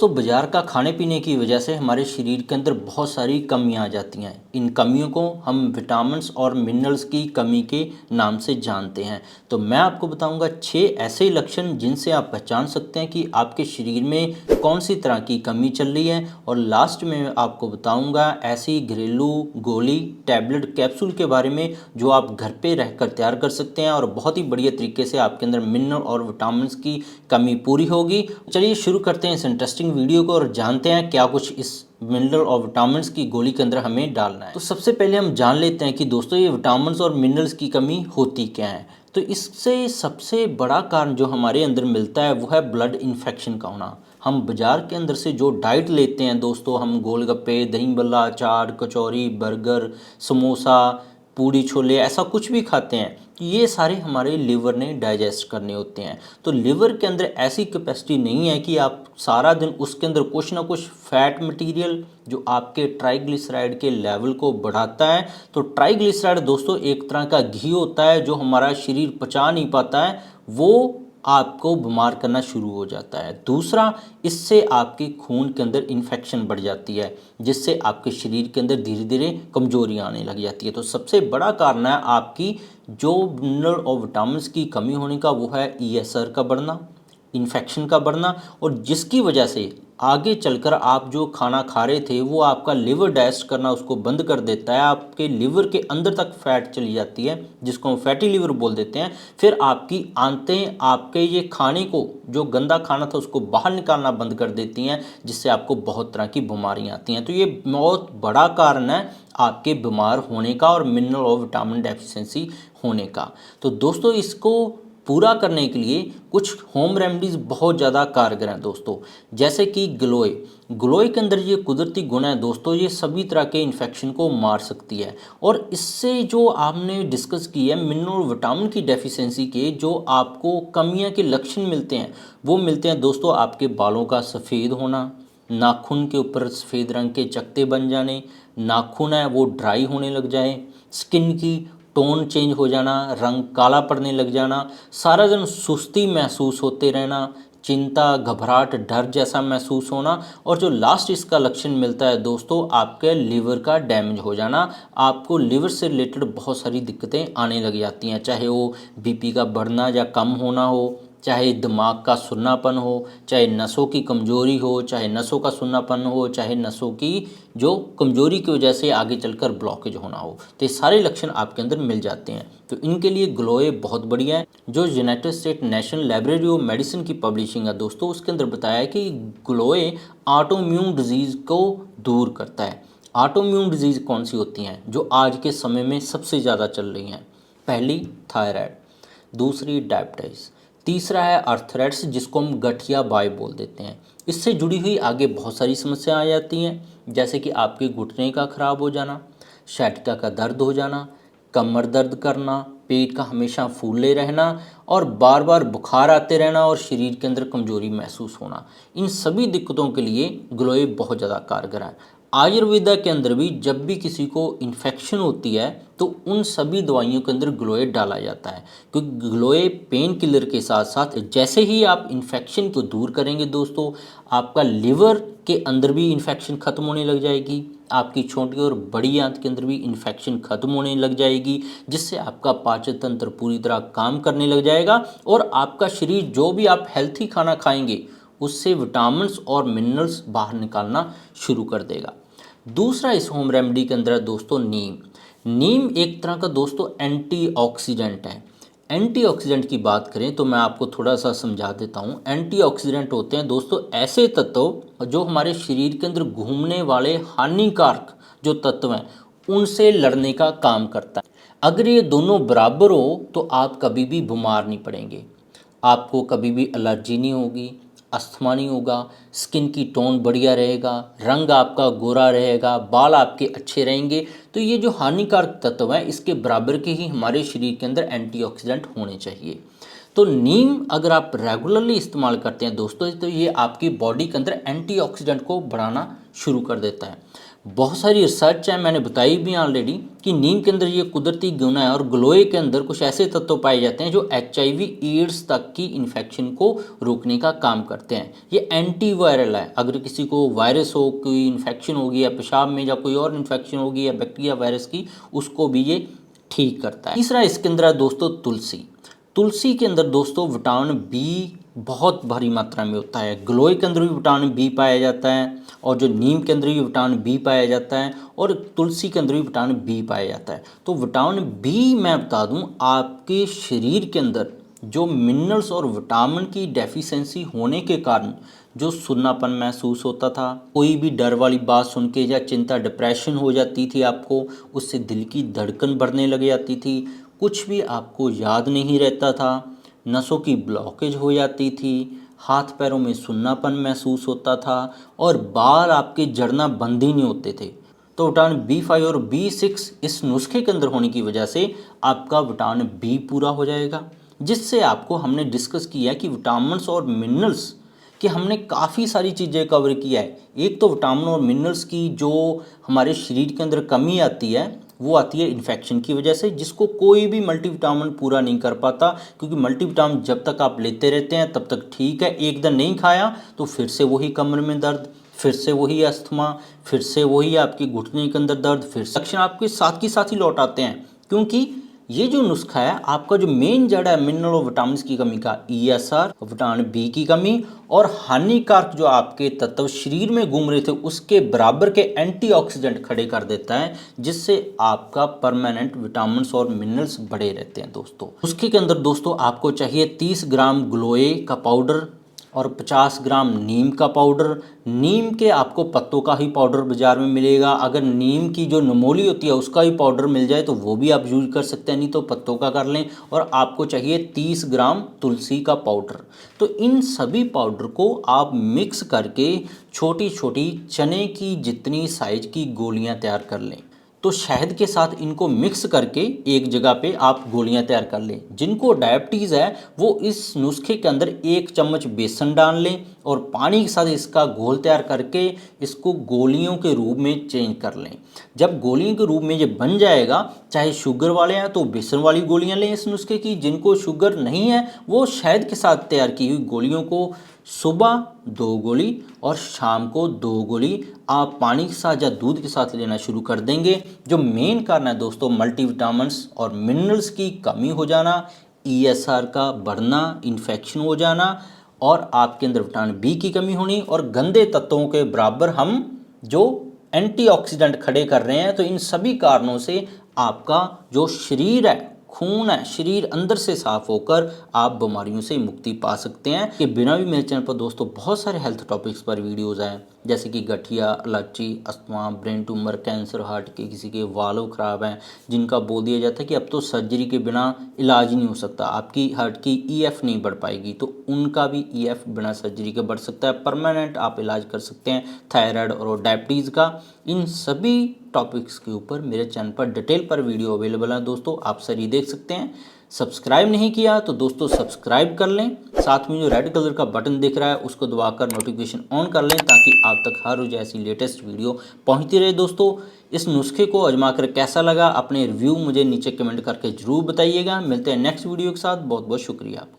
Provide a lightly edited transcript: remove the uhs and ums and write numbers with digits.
दोस्तों बाज़ार का खाने पीने की वजह से हमारे शरीर के अंदर बहुत सारी कमियां आ जाती हैं। इन कमियों को हम विटामिन्स और मिनरल्स की कमी के नाम से जानते हैं। तो मैं आपको बताऊंगा 6 ऐसे लक्षण जिनसे आप पहचान सकते हैं कि आपके शरीर में कौन सी तरह की कमी चल रही है। और लास्ट में मैं आपको बताऊंगा ऐसी घरेलू गोली, टैबलेट, कैप्सूल के बारे में जो आप घर पे रहकर तैयार कर सकते हैं और बहुत ही बढ़िया तरीके से आपके अंदर मिनरल और विटामिन्स की कमी पूरी होगी। चलिए शुरू करते हैं इस इंटरेस्टिंग वीडियो को और जानते हैं क्या कुछ इस मिनरल और विटामिन्स की गोली के अंदर हमें डालना है। तो सबसे पहले हम जान लेते हैं कि दोस्तों ये विटामिन्स और मिनरल्स की कमी होती क्या है। तो इससे सबसे बड़ा कारण जो हमारे अंदर मिलता है वो है ब्लड इन्फेक्शन का होना। हम बाजार के अंदर से जो डाइट लेते हैं दोस्तों, हम गोलगप्पे, दही बल्ला, चाट, कचौरी, बर्गर, समोसा, पूड़ी छोले, ऐसा कुछ भी खाते हैं, ये सारे हमारे लिवर ने डाइजेस्ट करने होते हैं। तो लिवर के अंदर ऐसी कैपेसिटी नहीं है कि आप सारा दिन उसके अंदर कुछ ना कुछ फैट मटेरियल जो आपके ट्राइग्लिसराइड के लेवल को बढ़ाता है। तो ट्राइग्लिसराइड दोस्तों एक तरह का घी होता है जो हमारा शरीर पचा नहीं पाता है, वो आपको बीमार करना शुरू हो जाता है। दूसरा, इससे आपके खून के अंदर इन्फेक्शन बढ़ जाती है जिससे आपके शरीर के अंदर धीरे धीरे कमजोरी आने लग जाती है। तो सबसे बड़ा कारण है आपकी जो मिनरल और विटामिन्स की कमी होने का, वो है ईएसआर का बढ़ना, इन्फेक्शन का बढ़ना, और जिसकी वजह से आगे चलकर आप जो खाना खा रहे थे वो आपका लिवर डाइजेस्ट करना उसको बंद कर देता है। आपके लिवर के अंदर तक फैट चली जाती है जिसको हम फैटी लिवर बोल देते हैं। फिर आपकी आंतें आपके ये खाने को, जो गंदा खाना था, उसको बाहर निकालना बंद कर देती हैं जिससे आपको बहुत तरह की बीमारियां आती हैं। तो ये बहुत बड़ा कारण है आपके बीमार होने का और मिनरल और विटामिन डेफिशिएंसी होने का। तो दोस्तों इसको पूरा करने के लिए कुछ होम रेमेडीज़ बहुत ज़्यादा कारगर हैं दोस्तों, जैसे कि ग्लोए। ग्लोए के अंदर ये कुदरती गुण है दोस्तों, ये सभी तरह के इन्फेक्शन को मार सकती है। और इससे जो आपने डिस्कस की है मिनरल और विटामिन की डेफिशिएंसी के जो आपको कमियां के लक्षण मिलते हैं, वो मिलते हैं दोस्तों आपके बालों का सफ़ेद होना, नाखून के ऊपर सफ़ेद रंग के चकत्ते बन जाने, नाखून है वो ड्राई होने लग जाए, स्किन की टोन चेंज हो जाना, रंग काला पड़ने लग जाना, सारा दिन सुस्ती महसूस होते रहना, चिंता, घबराहट, डर जैसा महसूस होना, और जो लास्ट इसका लक्षण मिलता है दोस्तों आपके लिवर का डैमेज हो जाना। आपको लिवर से रिलेटेड बहुत सारी दिक्कतें आने लग जाती हैं, चाहे वो बीपी का बढ़ना या कम होना हो, चाहे दिमाग का सुन्नापन हो, चाहे नसों की कमजोरी हो, चाहे नसों का सुन्नापन हो, चाहे नसों की जो कमजोरी की वजह से आगे चलकर ब्लॉकेज होना हो। तो ये सारे लक्षण आपके अंदर मिल जाते हैं। तो इनके लिए ग्लोए बहुत बढ़िया है। जो United state national library of medicine की पब्लिशिंग है दोस्तों, उसके अंदर बताया है कि ग्लोए ऑटोइम्यून डिजीज़ को दूर करता है। ऑटोइम्यून डिजीज़ कौन सी होती हैं जो आज के समय में सबसे ज़्यादा चल रही हैं? पहली थायराइड, दूसरी डायबिटीज़, तीसरा है अर्थराइट्स जिसको हम गठिया बाई बोल देते हैं। इससे जुड़ी हुई आगे बहुत सारी समस्या आ जाती हैं, जैसे कि आपके घुटने का खराब हो जाना, सciatica का दर्द हो जाना, कमर दर्द करना, पेट का हमेशा फूले रहना और बार बार बुखार आते रहना और शरीर के अंदर कमजोरी महसूस होना। इन सभी दिक्कतों के लिए ग्लोए बहुत ज़्यादा कारगर है। आयुर्वेदा के अंदर भी जब भी किसी को इन्फेक्शन होती है तो उन सभी दवाइयों के अंदर ग्लोए डाला जाता है, क्योंकि ग्लोए पेन किलर के साथ साथ जैसे ही आप इन्फेक्शन को दूर करेंगे दोस्तों, आपका लिवर के अंदर भी इन्फेक्शन खत्म होने लग जाएगी, आपकी छोटी और बड़ी आंत के अंदर भी इन्फेक्शन खत्म होने लग जाएगी, जिससे आपका पाचन तंत्र पूरी तरह काम करने लग जाएगा और आपका शरीर जो भी आप हेल्थी खाना खाएंगे उससे विटामिन्स और मिनरल्स बाहर निकालना शुरू कर देगा। दूसरा इस होम रेमेडी के अंदर है दोस्तों नीम। नीम एक तरह का दोस्तों एंटीऑक्सीडेंट है। एंटीऑक्सीडेंट की बात करें तो मैं आपको थोड़ा सा समझा देता हूँ। एंटीऑक्सीडेंट होते हैं दोस्तों ऐसे तत्व जो हमारे शरीर के अंदर घूमने वाले हानिकारक जो तत्व हैं उनसे लड़ने का काम करता है। अगर ये दोनों बराबर हो तो आप कभी भी बीमार नहीं पड़ेंगे, आपको कभी भी एलर्जी नहीं होगी, अस्थमा नहीं होगा, स्किन की टोन बढ़िया रहेगा, रंग आपका गोरा रहेगा, बाल आपके अच्छे रहेंगे। तो ये जो हानिकारक तत्व हैं इसके बराबर के ही हमारे शरीर के अंदर एंटीऑक्सीडेंट होने चाहिए। तो नीम अगर आप रेगुलरली इस्तेमाल करते हैं दोस्तों, तो ये आपकी बॉडी के अंदर एंटीऑक्सीडेंट को बढ़ाना शुरू कर देता है। बहुत सारी रिसर्च है, मैंने बताई भी ऑलरेडी, कि नीम के अंदर ये कुदरती गुण है और गलोए के अंदर कुछ ऐसे तत्व पाए जाते हैं जो HIV एड्स तक की इन्फेक्शन को रोकने का काम करते हैं। ये एंटीवायरल है, अगर किसी को वायरस हो, कोई इन्फेक्शन होगी या पेशाब में, या कोई और इन्फेक्शन होगी या बैक्टीरिया वायरस की, उसको भी ये ठीक करता है। तीसरा इसके अंदर है दोस्तों तुलसी। तुलसी के अंदर दोस्तों विटामिन बी बहुत भारी मात्रा में होता है। गलोए के अंदर भी विटामिन बी पाया जाता है, और जो नीम के अंदर भी विटामिन बी पाया जाता है, और तुलसी के अंदर भी विटामिन बी पाया जाता है। तो विटामिन बी मैं बता दूं, आपके शरीर के अंदर जो मिनरल्स और विटामिन की डेफिशिएंसी होने के कारण जो सुन्नापन महसूस होता था, कोई भी डर वाली बात सुन के या चिंता डिप्रेशन हो जाती थी आपको, उससे दिल की धड़कन बढ़ने लग जाती थी, कुछ भी आपको याद नहीं रहता था, नसों की ब्लॉकेज हो जाती थी, हाथ पैरों में सुन्नापन महसूस होता था, और बाल आपके झड़ना बंद ही नहीं होते थे। तो विटामिन B5 और B6 इस नुस्खे के अंदर होने की वजह से आपका विटामिन बी पूरा हो जाएगा, जिससे आपको हमने डिस्कस किया कि विटामिन्स और मिनरल्स कि हमने काफ़ी सारी चीज़ें कवर किया है। एक तो विटामिन और मिनरल्स की जो हमारे शरीर के अंदर कमी आती है, वो आती है इन्फेक्शन की वजह से, जिसको कोई भी मल्टीविटामिन पूरा नहीं कर पाता, क्योंकि मल्टीविटामिन जब तक आप लेते रहते हैं तब तक ठीक है, एक दिन नहीं खाया तो फिर से वही कमर में दर्द, फिर से वही अस्थमा, फिर से वही आपकी घुटने के अंदर दर्द, फिर से लक्षण आपके साथ ही लौट आते हैं। क्योंकि ये जो नुस्खा है, आपका जो मेन जड़ है मिनरल और विटामिन की कमी का, ESR, विटामिन बी की कमी, और हानिकारक जो आपके तत्व शरीर में घूम रहे थे उसके बराबर के एंटीऑक्सीडेंट खड़े कर देता है, जिससे आपका परमानेंट विटामिन और मिनरल्स बढ़े रहते हैं दोस्तों। उसके के अंदर दोस्तों आपको चाहिए 30 ग्राम गलोए का पाउडर और 50 ग्राम नीम का पाउडर। नीम के आपको पत्तों का ही पाउडर बाज़ार में मिलेगा, अगर नीम की जो नमोली होती है उसका ही पाउडर मिल जाए तो वो भी आप यूज कर सकते हैं, नहीं तो पत्तों का कर लें। और आपको चाहिए 30 ग्राम तुलसी का पाउडर। तो इन सभी पाउडर को आप मिक्स करके छोटी छोटी चने की जितनी साइज की गोलियां तैयार कर लें। तो शहद के साथ इनको मिक्स करके एक जगह पे आप गोलियां तैयार कर लें। जिनको डायबिटीज़ है वो इस नुस्खे के अंदर 1 चम्मच बेसन डाल लें और पानी के साथ इसका घोल तैयार करके इसको गोलियों के रूप में चेंज कर लें। जब गोलियों के रूप में ये बन जाएगा, चाहे शुगर वाले हैं तो बेसन वाली गोलियां लें इस नुस्खे की, जिनको शुगर नहीं है वो शहद के साथ तैयार की हुई गोलियों को सुबह 2 गोली और शाम को 2 गोली आप पानी के साथ या दूध के साथ लेना शुरू कर देंगे। जो मेन कारण है दोस्तों मल्टीविटामिन्स और मिनरल्स की कमी हो जाना, ESR का बढ़ना, इन्फेक्शन हो जाना, और आपके अंदर विटामिन बी की कमी होनी, और गंदे तत्वों के बराबर हम जो एंटीऑक्सीडेंट खड़े कर रहे हैं। तो इन सभी कारणों से आपका जो शरीर है, खून है, शरीर अंदर से साफ होकर आप बीमारियों से मुक्ति पा सकते हैं। कि बिना भी मेरे चैनल पर दोस्तों बहुत सारे हेल्थ टॉपिक्स पर वीडियोस हैं, जैसे कि गठिया, allergy, asthma, brain tumour, cancer, heart के किसी के वाल्व खराब हैं, जिनका बोल दिया जाता है कि अब तो सर्जरी के बिना इलाज ही नहीं हो सकता, आपकी हार्ट की EF नहीं बढ़ पाएगी, तो उनका भी EF बिना सर्जरी के बढ़ सकता है, परमानेंट आप इलाज कर सकते हैं। थायराइड और डायबिटीज़ का, इन सभी टॉपिक्स के ऊपर मेरे चैनल पर डिटेल पर वीडियो अवेलेबल है दोस्तों, आप सारी देख सकते हैं। सब्सक्राइब नहीं किया तो दोस्तों सब्सक्राइब कर लें, साथ में जो रेड कलर का बटन दिख रहा है उसको दबाकर नोटिफिकेशन ऑन कर लें, ताकि आप तक हर रोज ऐसी लेटेस्ट वीडियो पहुंचती रहे। दोस्तों इस नुस्खे को आजमा कर कैसा लगा, अपने रिव्यू मुझे नीचे कमेंट करके जरूर बताइएगा। मिलते हैं नेक्स्ट वीडियो के साथ, बहुत बहुत शुक्रिया आपका।